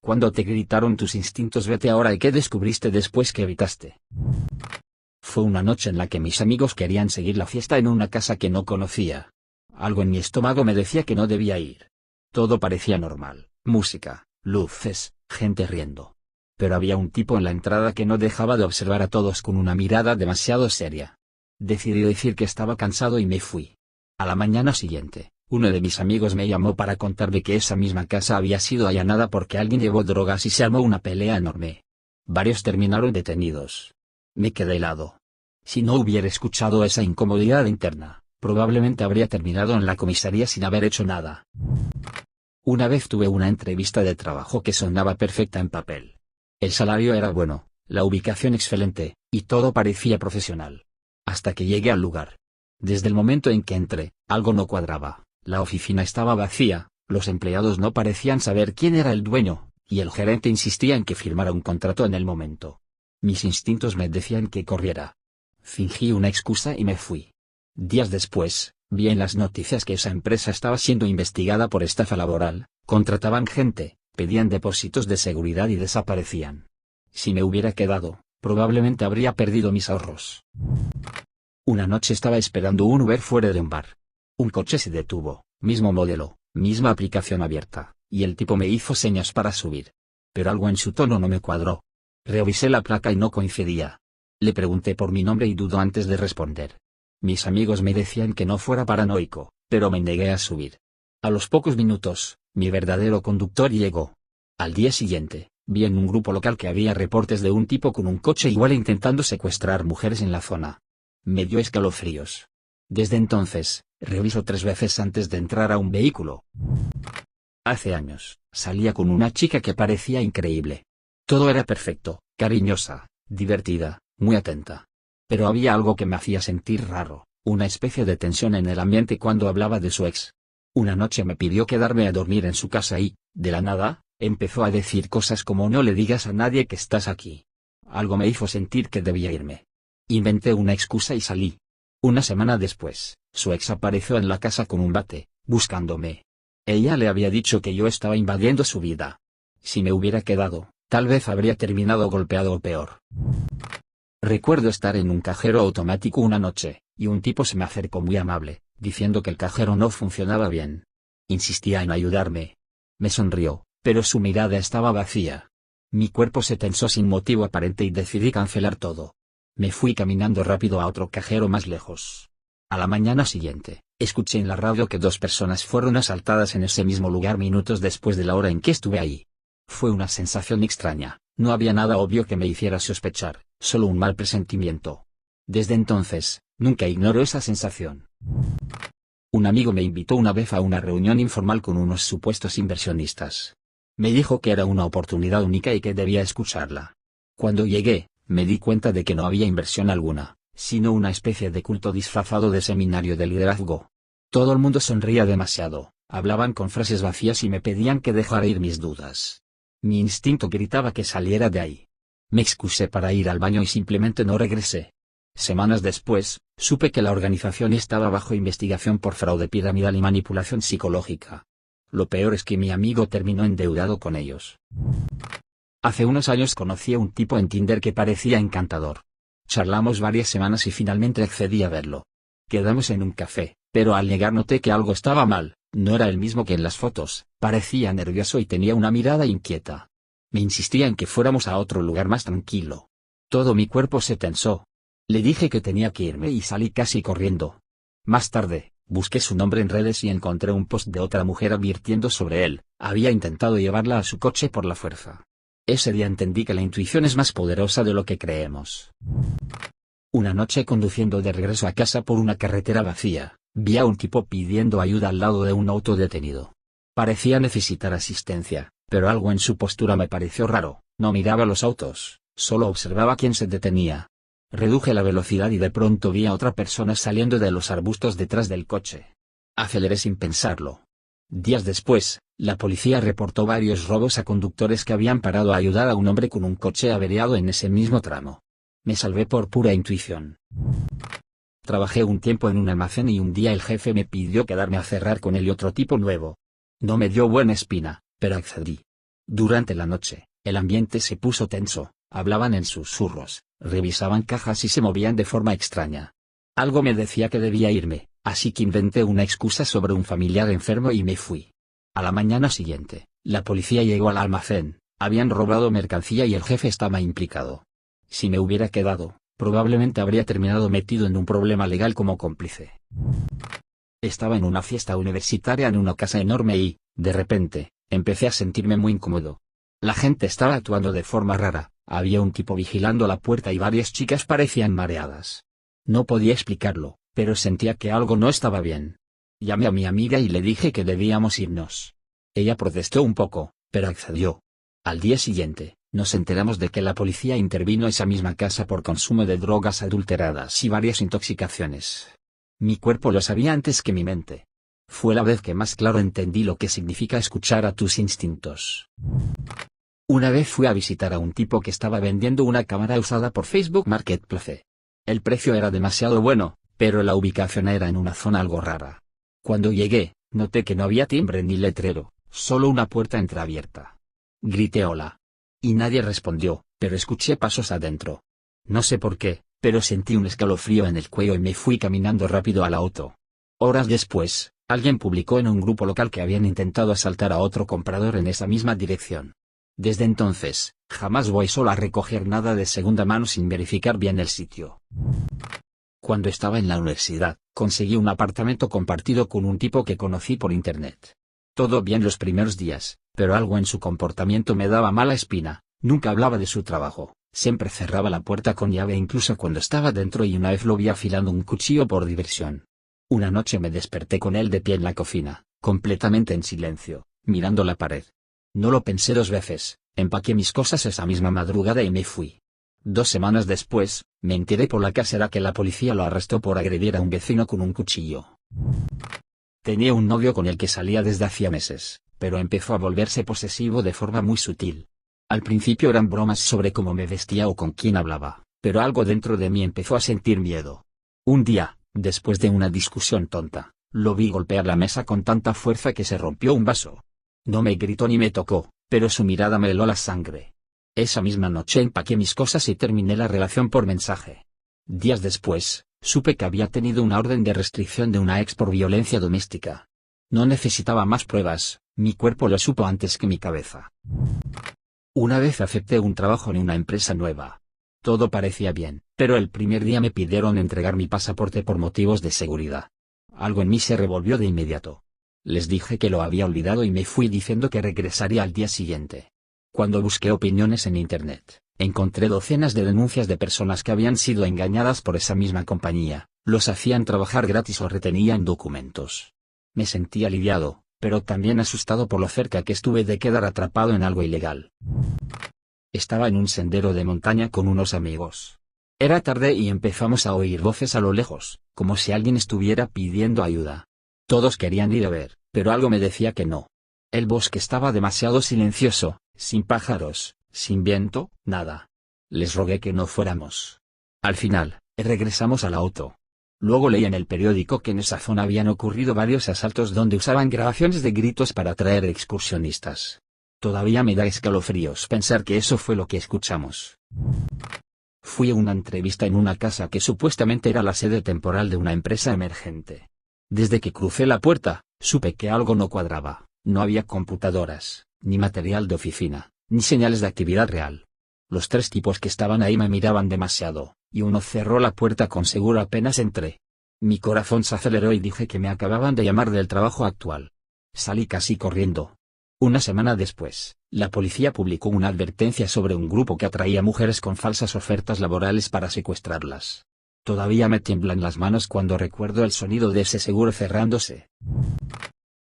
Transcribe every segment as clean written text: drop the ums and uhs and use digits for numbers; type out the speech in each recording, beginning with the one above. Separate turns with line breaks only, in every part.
Cuando te gritaron tus instintos vete ahora y qué descubriste después que evitaste. Fue una noche en la que mis amigos querían seguir la fiesta en una casa que no conocía. Algo en mi estómago me decía que no debía ir. Todo parecía normal, música, luces, gente riendo. Pero había un tipo en la entrada que no dejaba de observar a todos con una mirada demasiado seria. Decidí decir que estaba cansado y me fui. A la mañana siguiente, uno de mis amigos me llamó para contarme que esa misma casa había sido allanada porque alguien llevó drogas y se armó una pelea enorme. Varios terminaron detenidos. Me quedé helado. Si no hubiera escuchado esa incomodidad interna, probablemente habría terminado en la comisaría sin haber hecho nada. Una vez tuve una entrevista de trabajo que sonaba perfecta en papel. El salario era bueno, la ubicación excelente, y todo parecía profesional. Hasta que llegué al lugar. Desde el momento en que entré, algo no cuadraba. La oficina estaba vacía, los empleados no parecían saber quién era el dueño, y el gerente insistía en que firmara un contrato en el momento. Mis instintos me decían que corriera. Fingí una excusa y me fui. Días después, vi en las noticias que esa empresa estaba siendo investigada por estafa laboral, contrataban gente, pedían depósitos de seguridad y desaparecían. Si me hubiera quedado, probablemente habría perdido mis ahorros. Una noche estaba esperando un Uber fuera de un bar. Un coche se detuvo, mismo modelo, misma aplicación abierta, y el tipo me hizo señas para subir. Pero algo en su tono no me cuadró. Revisé la placa y no coincidía. Le pregunté por mi nombre y dudó antes de responder. Mis amigos me decían que no fuera paranoico, pero me negué a subir. A los pocos minutos, mi verdadero conductor llegó. Al día siguiente, vi en un grupo local que había reportes de un tipo con un coche igual intentando secuestrar mujeres en la zona. Me dio escalofríos. Desde entonces, reviso 3 veces antes de entrar a un vehículo. Hace años, salía con una chica que parecía increíble. Todo era perfecto, cariñosa, divertida, muy atenta. Pero había algo que me hacía sentir raro, una especie de tensión en el ambiente cuando hablaba de su ex. Una noche me pidió quedarme a dormir en su casa y, de la nada, empezó a decir cosas como no le digas a nadie que estás aquí. Algo me hizo sentir que debía irme. Inventé una excusa y salí. Una semana después, su ex apareció en la casa con un bate, buscándome. Ella le había dicho que yo estaba invadiendo su vida. Si me hubiera quedado, tal vez habría terminado golpeado o peor. Recuerdo estar en un cajero automático una noche, y un tipo se me acercó muy amable, diciendo que el cajero no funcionaba bien. Insistía en ayudarme. Me sonrió, pero su mirada estaba vacía. Mi cuerpo se tensó sin motivo aparente y decidí cancelar todo. Me fui caminando rápido a otro cajero más lejos. A la mañana siguiente, escuché en la radio que 2 personas fueron asaltadas en ese mismo lugar minutos después de la hora en que estuve ahí. Fue una sensación extraña, no había nada obvio que me hiciera sospechar, solo un mal presentimiento. Desde entonces, nunca ignoro esa sensación. Un amigo me invitó una vez a una reunión informal con unos supuestos inversionistas. Me dijo que era una oportunidad única y que debía escucharla. Cuando llegué, me di cuenta de que no había inversión alguna, sino una especie de culto disfrazado de seminario de liderazgo. Todo el mundo sonría demasiado, hablaban con frases vacías y me pedían que dejara ir mis dudas. Mi instinto gritaba que saliera de ahí. Me excusé para ir al baño y simplemente no regresé. Semanas después, supe que la organización estaba bajo investigación por fraude piramidal y manipulación psicológica. Lo peor es que mi amigo terminó endeudado con ellos. Hace unos años conocí a un tipo en Tinder que parecía encantador. Charlamos varias semanas y finalmente accedí a verlo. Quedamos en un café, pero al llegar noté que algo estaba mal, no era el mismo que en las fotos, parecía nervioso y tenía una mirada inquieta. Me insistía en que fuéramos a otro lugar más tranquilo. Todo mi cuerpo se tensó. Le dije que tenía que irme y salí casi corriendo. Más tarde, busqué su nombre en redes y encontré un post de otra mujer advirtiendo sobre él, había intentado llevarla a su coche por la fuerza. Ese día entendí que la intuición es más poderosa de lo que creemos. Una noche conduciendo de regreso a casa por una carretera vacía, vi a un tipo pidiendo ayuda al lado de un auto detenido. Parecía necesitar asistencia, pero algo en su postura me pareció raro, no miraba los autos, solo observaba quién se detenía. Reduje la velocidad y de pronto vi a otra persona saliendo de los arbustos detrás del coche. Aceleré sin pensarlo. Días después, la policía reportó varios robos a conductores que habían parado a ayudar a un hombre con un coche averiado en ese mismo tramo. Me salvé por pura intuición. Trabajé un tiempo en un almacén y un día el jefe me pidió quedarme a cerrar con él y otro tipo nuevo. No me dio buena espina, pero accedí. Durante la noche, el ambiente se puso tenso, hablaban en susurros, revisaban cajas y se movían de forma extraña. Algo me decía que debía irme, así que inventé una excusa sobre un familiar enfermo y me fui. A la mañana siguiente, la policía llegó al almacén, habían robado mercancía y el jefe estaba implicado. Si me hubiera quedado, probablemente habría terminado metido en un problema legal como cómplice. Estaba en una fiesta universitaria en una casa enorme y, de repente, empecé a sentirme muy incómodo. La gente estaba actuando de forma rara, había un tipo vigilando la puerta y varias chicas parecían mareadas. No podía explicarlo, pero sentía que algo no estaba bien. Llamé a mi amiga y le dije que debíamos irnos. Ella protestó un poco, pero accedió. Al día siguiente, nos enteramos de que la policía intervino esa misma casa por consumo de drogas adulteradas y varias intoxicaciones. Mi cuerpo lo sabía antes que mi mente. Fue la vez que más claro entendí lo que significa escuchar a tus instintos. Una vez fui a visitar a un tipo que estaba vendiendo una cámara usada por Facebook Marketplace. El precio era demasiado bueno, pero la ubicación era en una zona algo rara. Cuando llegué, noté que no había timbre ni letrero, solo una puerta entreabierta. Grité hola. Y nadie respondió, pero escuché pasos adentro. No sé por qué, pero sentí un escalofrío en el cuello y me fui caminando rápido al auto. Horas después, alguien publicó en un grupo local que habían intentado asaltar a otro comprador en esa misma dirección. Desde entonces, jamás voy solo a recoger nada de segunda mano sin verificar bien el sitio. Cuando estaba en la universidad, conseguí un apartamento compartido con un tipo que conocí por internet. Todo bien los primeros días, pero algo en su comportamiento me daba mala espina, nunca hablaba de su trabajo, siempre cerraba la puerta con llave incluso cuando estaba dentro y una vez lo vi afilando un cuchillo por diversión. Una noche me desperté con él de pie en la cocina, completamente en silencio, mirando la pared. No lo pensé dos veces, empaqué mis cosas esa misma madrugada y me fui. 2 semanas después, me enteré por la casera que la policía lo arrestó por agredir a un vecino con un cuchillo. Tenía un novio con el que salía desde hacía meses, pero empezó a volverse posesivo de forma muy sutil. Al principio eran bromas sobre cómo me vestía o con quién hablaba, pero algo dentro de mí empezó a sentir miedo. Un día, después de una discusión tonta, lo vi golpear la mesa con tanta fuerza que se rompió un vaso. No me gritó ni me tocó, pero su mirada me heló la sangre. Esa misma noche empaqué mis cosas y terminé la relación por mensaje. Días después, supe que había tenido una orden de restricción de una ex por violencia doméstica. No necesitaba más pruebas, mi cuerpo lo supo antes que mi cabeza. Una vez acepté un trabajo en una empresa nueva. Todo parecía bien, pero el primer día me pidieron entregar mi pasaporte por motivos de seguridad. Algo en mí se revolvió de inmediato. Les dije que lo había olvidado y me fui diciendo que regresaría al día siguiente. Cuando busqué opiniones en internet, encontré docenas de denuncias de personas que habían sido engañadas por esa misma compañía, los hacían trabajar gratis o retenían documentos. Me sentí aliviado, pero también asustado por lo cerca que estuve de quedar atrapado en algo ilegal. Estaba en un sendero de montaña con unos amigos. Era tarde y empezamos a oír voces a lo lejos, como si alguien estuviera pidiendo ayuda. Todos querían ir a ver, pero algo me decía que no. El bosque estaba demasiado silencioso, sin pájaros, sin viento, nada. Les rogué que no fuéramos. Al final, regresamos al auto. Luego leí en el periódico que en esa zona habían ocurrido varios asaltos donde usaban grabaciones de gritos para atraer excursionistas. Todavía me da escalofríos pensar que eso fue lo que escuchamos. Fui a una entrevista en una casa que supuestamente era la sede temporal de una empresa emergente. Desde que crucé la puerta, supe que algo no cuadraba. No había computadoras, ni material de oficina, ni señales de actividad real. Los 3 tipos que estaban ahí me miraban demasiado, y uno cerró la puerta con seguro apenas entré. Mi corazón se aceleró y dije que me acababan de llamar del trabajo actual. Salí casi corriendo. Una semana después, la policía publicó una advertencia sobre un grupo que atraía mujeres con falsas ofertas laborales para secuestrarlas. Todavía me tiemblan las manos cuando recuerdo el sonido de ese seguro cerrándose.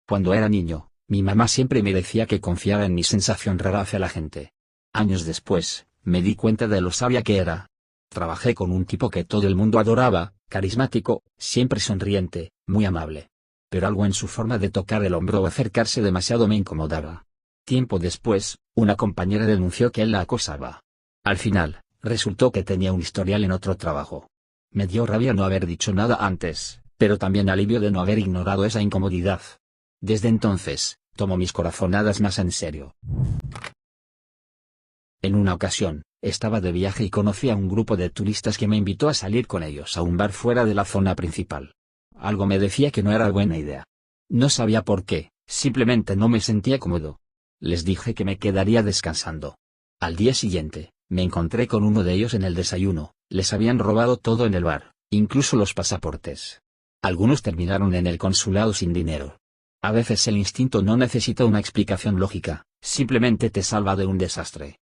Cuando era niño, mi mamá siempre me decía que confiara en mi sensación rara hacia la gente. Años después, me di cuenta de lo sabia que era. Trabajé con un tipo que todo el mundo adoraba, carismático, siempre sonriente, muy amable. Pero algo en su forma de tocar el hombro o acercarse demasiado me incomodaba. Tiempo después, una compañera denunció que él la acosaba. Al final, resultó que tenía un historial en otro trabajo. Me dio rabia no haber dicho nada antes, pero también alivio de no haber ignorado esa incomodidad. Desde entonces, tomo mis corazonadas más en serio. En una ocasión, estaba de viaje y conocí a un grupo de turistas que me invitó a salir con ellos a un bar fuera de la zona principal. Algo me decía que no era buena idea. No sabía por qué, simplemente no me sentía cómodo. Les dije que me quedaría descansando. Al día siguiente, me encontré con uno de ellos en el desayuno. Les habían robado todo en el bar, incluso los pasaportes. Algunos terminaron en el consulado sin dinero. A veces el instinto no necesita una explicación lógica, simplemente te salva de un desastre.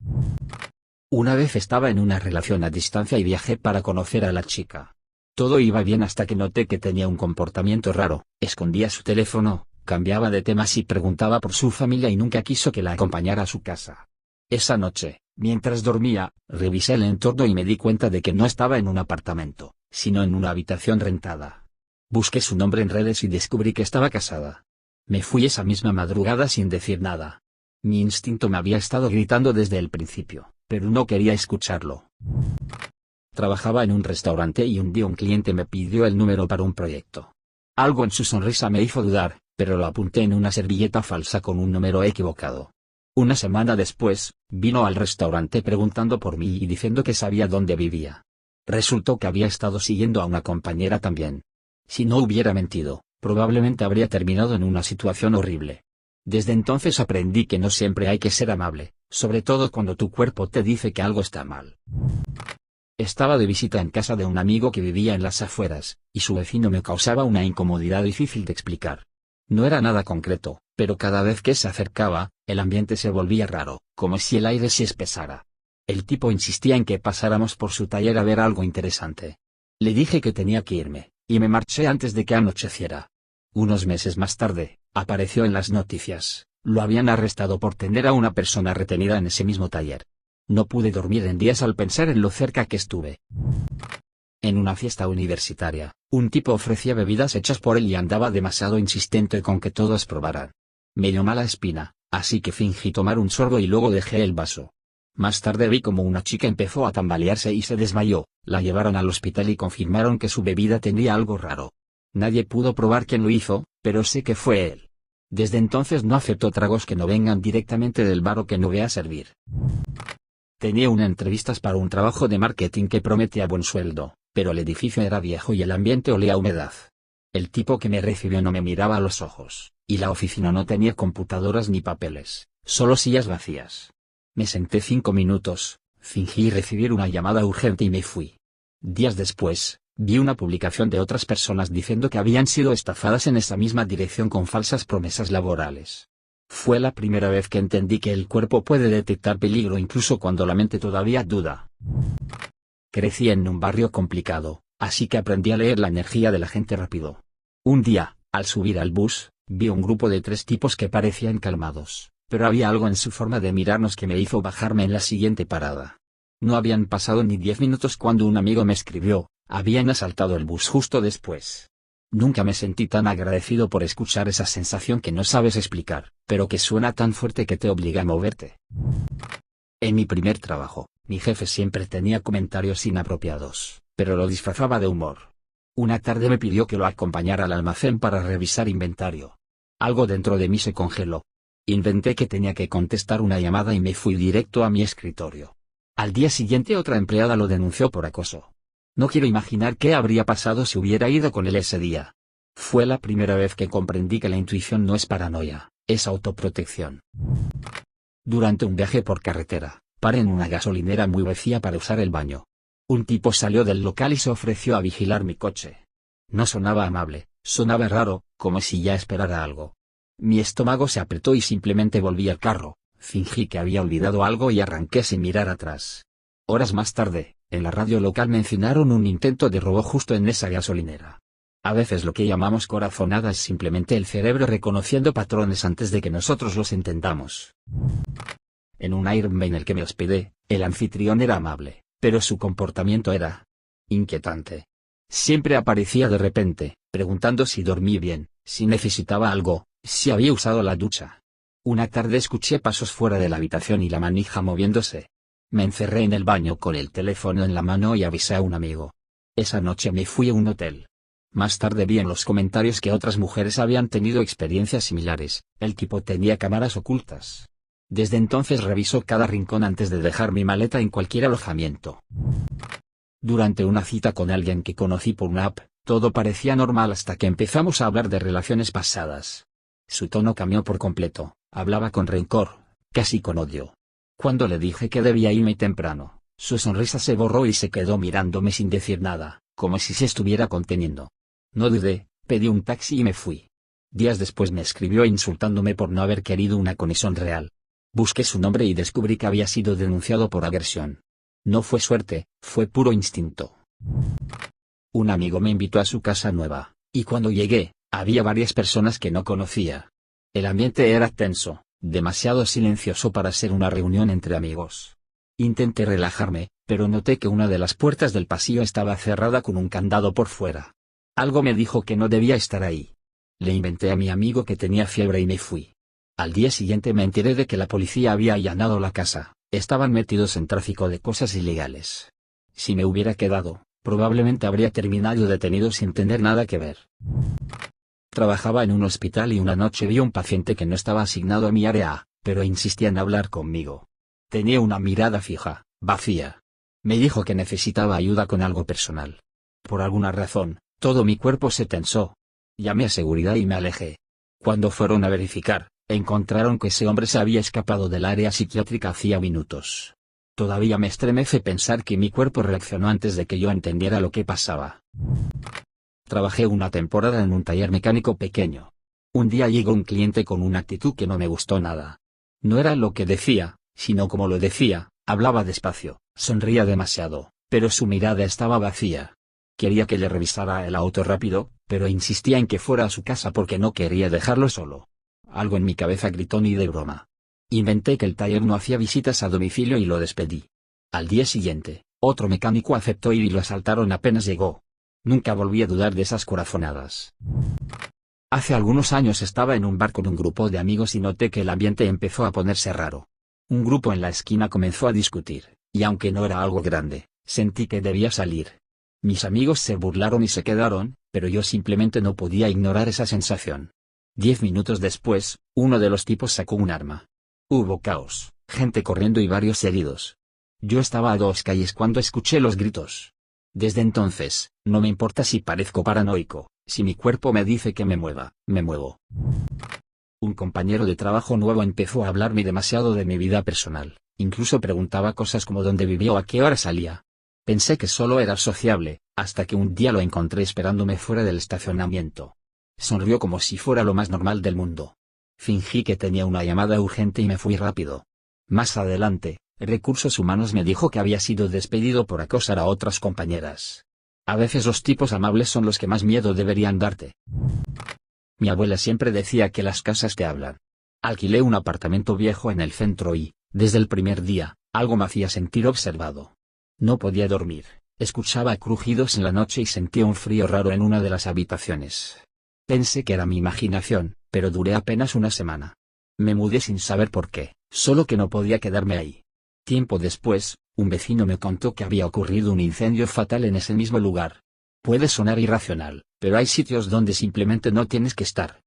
Una vez estaba en una relación a distancia y viajé para conocer a la chica. Todo iba bien hasta que noté que tenía un comportamiento raro, escondía su teléfono, cambiaba de temas y preguntaba por su familia y nunca quiso que la acompañara a su casa. Esa noche, mientras dormía, revisé el entorno y me di cuenta de que no estaba en un apartamento, sino en una habitación rentada. Busqué su nombre en redes y descubrí que estaba casada. Me fui esa misma madrugada sin decir nada. Mi instinto me había estado gritando desde el principio, pero no quería escucharlo. Trabajaba en un restaurante y un día un cliente me pidió el número para un proyecto. Algo en su sonrisa me hizo dudar, pero lo apunté en una servilleta falsa con un número equivocado. Una semana después, vino al restaurante preguntando por mí y diciendo que sabía dónde vivía. Resultó que había estado siguiendo a una compañera también. Si no hubiera mentido, probablemente habría terminado en una situación horrible. Desde entonces aprendí que no siempre hay que ser amable, sobre todo cuando tu cuerpo te dice que algo está mal. Estaba de visita en casa de un amigo que vivía en las afueras, y su vecino me causaba una incomodidad difícil de explicar. No era nada concreto, pero cada vez que se acercaba, el ambiente se volvía raro, como si el aire se espesara. El tipo insistía en que pasáramos por su taller a ver algo interesante. Le dije que tenía que irme, y me marché antes de que anocheciera. Unos meses más tarde, apareció en las noticias, lo habían arrestado por tener a una persona retenida en ese mismo taller. No pude dormir en días al pensar en lo cerca que estuve. En una fiesta universitaria, un tipo ofrecía bebidas hechas por él y andaba demasiado insistente con que todos probaran. Me dio mala espina, así que fingí tomar un sorbo y luego dejé el vaso. Más tarde vi como una chica empezó a tambalearse y se desmayó, la llevaron al hospital y confirmaron que su bebida tenía algo raro. Nadie pudo probar quién lo hizo, pero sé que fue él. Desde entonces no acepto tragos que no vengan directamente del bar o que no vea servir. Tenía una entrevistas para un trabajo de marketing que prometía buen sueldo, pero el edificio era viejo y el ambiente olía a humedad. El tipo que me recibió no me miraba a los ojos, y la oficina no tenía computadoras ni papeles, solo sillas vacías. Me senté 5 minutos, fingí recibir una llamada urgente y me fui. Días después, vi una publicación de otras personas diciendo que habían sido estafadas en esa misma dirección con falsas promesas laborales. Fue la primera vez que entendí que el cuerpo puede detectar peligro incluso cuando la mente todavía duda. Crecí en un barrio complicado, así que aprendí a leer la energía de la gente rápido. Un día, al subir al bus, vi un grupo de 3 tipos que parecían calmados, pero había algo en su forma de mirarnos que me hizo bajarme en la siguiente parada. No habían pasado ni 10 minutos cuando un amigo me escribió, habían asaltado el bus justo después. Nunca me sentí tan agradecido por escuchar esa sensación que no sabes explicar, pero que suena tan fuerte que te obliga a moverte. En mi primer trabajo, mi jefe siempre tenía comentarios inapropiados, pero lo disfrazaba de humor. Una tarde me pidió que lo acompañara al almacén para revisar inventario. Algo dentro de mí se congeló. Inventé que tenía que contestar una llamada y me fui directo a mi escritorio. Al día siguiente otra empleada lo denunció por acoso. No quiero imaginar qué habría pasado si hubiera ido con él ese día. Fue la primera vez que comprendí que la intuición no es paranoia, es autoprotección. Durante un viaje por carretera, paré en una gasolinera muy vacía para usar el baño. Un tipo salió del local y se ofreció a vigilar mi coche. No sonaba amable, sonaba raro, como si ya esperara algo. Mi estómago se apretó y simplemente volví al carro, fingí que había olvidado algo y arranqué sin mirar atrás. Horas más tarde, en la radio local mencionaron un intento de robo justo en esa gasolinera. A veces lo que llamamos corazonada es simplemente el cerebro reconociendo patrones antes de que nosotros los entendamos. En un Airbnb en el que me hospedé, el anfitrión era amable, pero su comportamiento era inquietante. Siempre aparecía de repente, preguntando si dormí bien, si necesitaba algo, si había usado la ducha. Una tarde escuché pasos fuera de la habitación y la manija moviéndose. Me encerré en el baño con el teléfono en la mano y avisé a un amigo. Esa noche me fui a un hotel. Más tarde vi en los comentarios que otras mujeres habían tenido experiencias similares. El tipo tenía cámaras ocultas. Desde entonces reviso cada rincón antes de dejar mi maleta en cualquier alojamiento. Durante una cita con alguien que conocí por una app, todo parecía normal hasta que empezamos a hablar de relaciones pasadas. Su tono cambió por completo, hablaba con rencor, casi con odio. Cuando le dije que debía irme temprano, su sonrisa se borró y se quedó mirándome sin decir nada, como si se estuviera conteniendo. No dudé, pedí un taxi y me fui. Días después me escribió insultándome por no haber querido una conexión real. Busqué su nombre y descubrí que había sido denunciado por agresión. No fue suerte, fue puro instinto. Un amigo me invitó a su casa nueva, y cuando llegué, había varias personas que no conocía. El ambiente era tenso, demasiado silencioso para ser una reunión entre amigos. Intenté relajarme, pero noté que una de las puertas del pasillo estaba cerrada con un candado por fuera. Algo me dijo que no debía estar ahí. Le inventé a mi amigo que tenía fiebre y me fui. Al día siguiente me enteré de que la policía había allanado la casa, estaban metidos en tráfico de cosas ilegales. Si me hubiera quedado, probablemente habría terminado detenido sin tener nada que ver. Trabajaba en un hospital y una noche vi a un paciente que no estaba asignado a mi área, pero insistía en hablar conmigo. Tenía una mirada fija, vacía. Me dijo que necesitaba ayuda con algo personal. Por alguna razón, todo mi cuerpo se tensó. Llamé a seguridad y me alejé. Cuando fueron a verificar, encontraron que ese hombre se había escapado del área psiquiátrica hacía minutos. Todavía me estremece pensar que mi cuerpo reaccionó antes de que yo entendiera lo que pasaba. Trabajé una temporada en un taller mecánico pequeño. Un día llegó un cliente con una actitud que no me gustó nada. No era lo que decía, sino como lo decía, hablaba despacio, sonría demasiado, pero su mirada estaba vacía. Quería que le revisara el auto rápido, pero insistía en que fuera a su casa porque no quería dejarlo solo. Algo en mi cabeza gritó ni de broma. Inventé que el taller no hacía visitas a domicilio y lo despedí. Al día siguiente, otro mecánico aceptó ir y lo asaltaron apenas llegó. Nunca volví a dudar de esas corazonadas. Hace algunos años estaba en un bar con un grupo de amigos y noté que el ambiente empezó a ponerse raro. Un grupo en la esquina comenzó a discutir, y aunque no era algo grande, sentí que debía salir. Mis amigos se burlaron y se quedaron, pero yo simplemente no podía ignorar esa sensación. 10 minutos después, uno de los tipos sacó un arma. Hubo caos, gente corriendo y varios heridos. Yo estaba a 2 calles cuando escuché los gritos. Desde entonces, no me importa si parezco paranoico, si mi cuerpo me dice que me mueva, me muevo. Un compañero de trabajo nuevo empezó a hablarme demasiado de mi vida personal, incluso preguntaba cosas como dónde vivía o a qué hora salía. Pensé que solo era sociable, hasta que un día lo encontré esperándome fuera del estacionamiento. Sonrió como si fuera lo más normal del mundo. Fingí que tenía una llamada urgente y me fui rápido. Más adelante, Recursos Humanos me dijo que había sido despedido por acosar a otras compañeras. A veces los tipos amables son los que más miedo deberían darte. Mi abuela siempre decía que las casas te hablan. Alquilé un apartamento viejo en el centro y, desde el primer día, algo me hacía sentir observado. No podía dormir, escuchaba crujidos en la noche y sentía un frío raro en una de las habitaciones. Pensé que era mi imaginación, pero duré apenas una semana. Me mudé sin saber por qué, solo que no podía quedarme ahí. Tiempo después, un vecino me contó que había ocurrido un incendio fatal en ese mismo lugar. Puede sonar irracional, pero hay sitios donde simplemente no tienes que estar.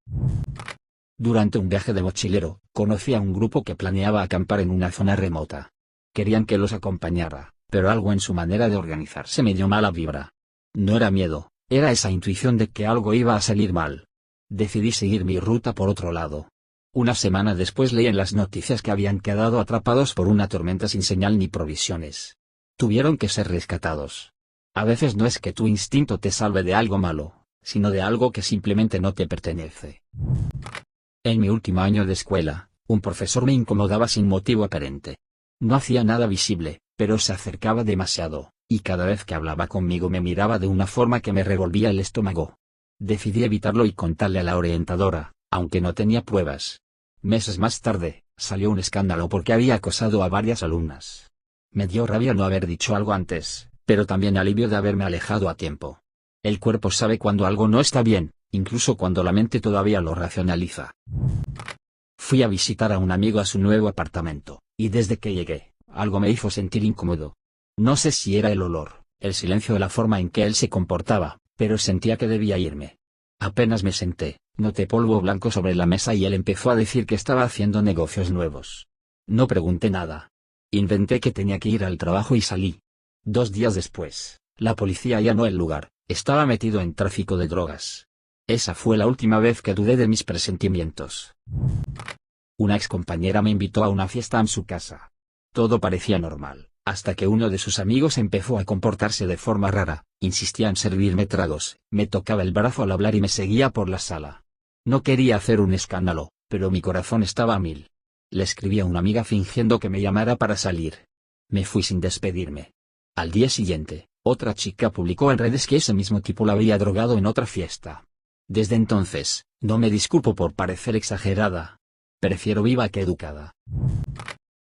Durante un viaje de mochilero, conocí a un grupo que planeaba acampar en una zona remota. Querían que los acompañara, pero algo en su manera de organizarse me dio mala vibra. No era miedo, era esa intuición de que algo iba a salir mal. Decidí seguir mi ruta por otro lado. Una semana después leí en las noticias que habían quedado atrapados por una tormenta sin señal ni provisiones. Tuvieron que ser rescatados. A veces no es que tu instinto te salve de algo malo, sino de algo que simplemente no te pertenece. En mi último año de escuela, un profesor me incomodaba sin motivo aparente. No hacía nada visible, pero se acercaba demasiado, y cada vez que hablaba conmigo me miraba de una forma que me revolvía el estómago. Decidí evitarlo y contarle a la orientadora, aunque no tenía pruebas. Meses más tarde, salió un escándalo porque había acosado a varias alumnas. Me dio rabia no haber dicho algo antes, pero también alivio de haberme alejado a tiempo. El cuerpo sabe cuando algo no está bien, incluso cuando la mente todavía lo racionaliza. Fui a visitar a un amigo a su nuevo apartamento, y desde que llegué, algo me hizo sentir incómodo. No sé si era el olor, el silencio o la forma en que él se comportaba, pero sentía que debía irme. Apenas me senté, noté polvo blanco sobre la mesa y él empezó a decir que estaba haciendo negocios nuevos. No pregunté nada. Inventé que tenía que ir al trabajo y salí. 2 días después, la policía allanó el lugar. Estaba metido en tráfico de drogas. Esa fue la última vez que dudé de mis presentimientos. Una excompañera me invitó a una fiesta en su casa. Todo parecía normal, hasta que uno de sus amigos empezó a comportarse de forma rara. Insistía en servirme tragos, me tocaba el brazo al hablar y me seguía por la sala. No quería hacer un escándalo, pero mi corazón estaba a mil. Le escribí a una amiga fingiendo que me llamara para salir. Me fui sin despedirme. Al día siguiente, otra chica publicó en redes que ese mismo tipo la había drogado en otra fiesta. Desde entonces, no me disculpo por parecer exagerada. Prefiero viva que educada.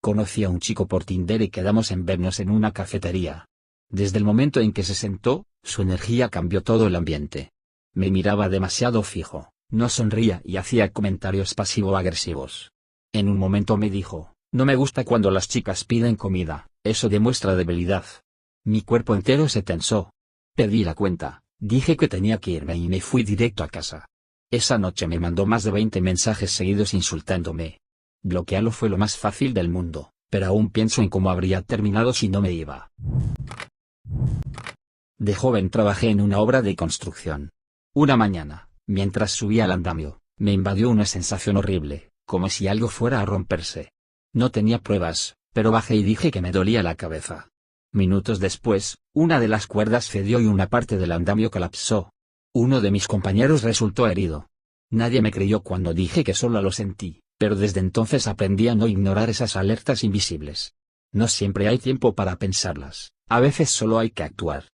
Conocí a un chico por Tinder y quedamos en vernos en una cafetería. Desde el momento en que se sentó, su energía cambió todo el ambiente. Me miraba demasiado fijo, no sonría y hacía comentarios pasivo-agresivos. En un momento me dijo: no me gusta cuando las chicas piden comida, eso demuestra debilidad. Mi cuerpo entero se tensó. Pedí la cuenta, dije que tenía que irme y me fui directo a casa. Esa noche me mandó más de 20 mensajes seguidos insultándome. Bloquearlo fue lo más fácil del mundo, pero aún pienso en cómo habría terminado si no me iba. De joven trabajé en una obra de construcción. Una mañana, mientras subía al andamio, me invadió una sensación horrible, como si algo fuera a romperse. No tenía pruebas, pero bajé y dije que me dolía la cabeza. Minutos después, una de las cuerdas cedió y una parte del andamio colapsó. Uno de mis compañeros resultó herido. Nadie me creyó cuando dije que solo lo sentí, pero desde entonces aprendí a no ignorar esas alertas invisibles. No siempre hay tiempo para pensarlas, a veces solo hay que actuar.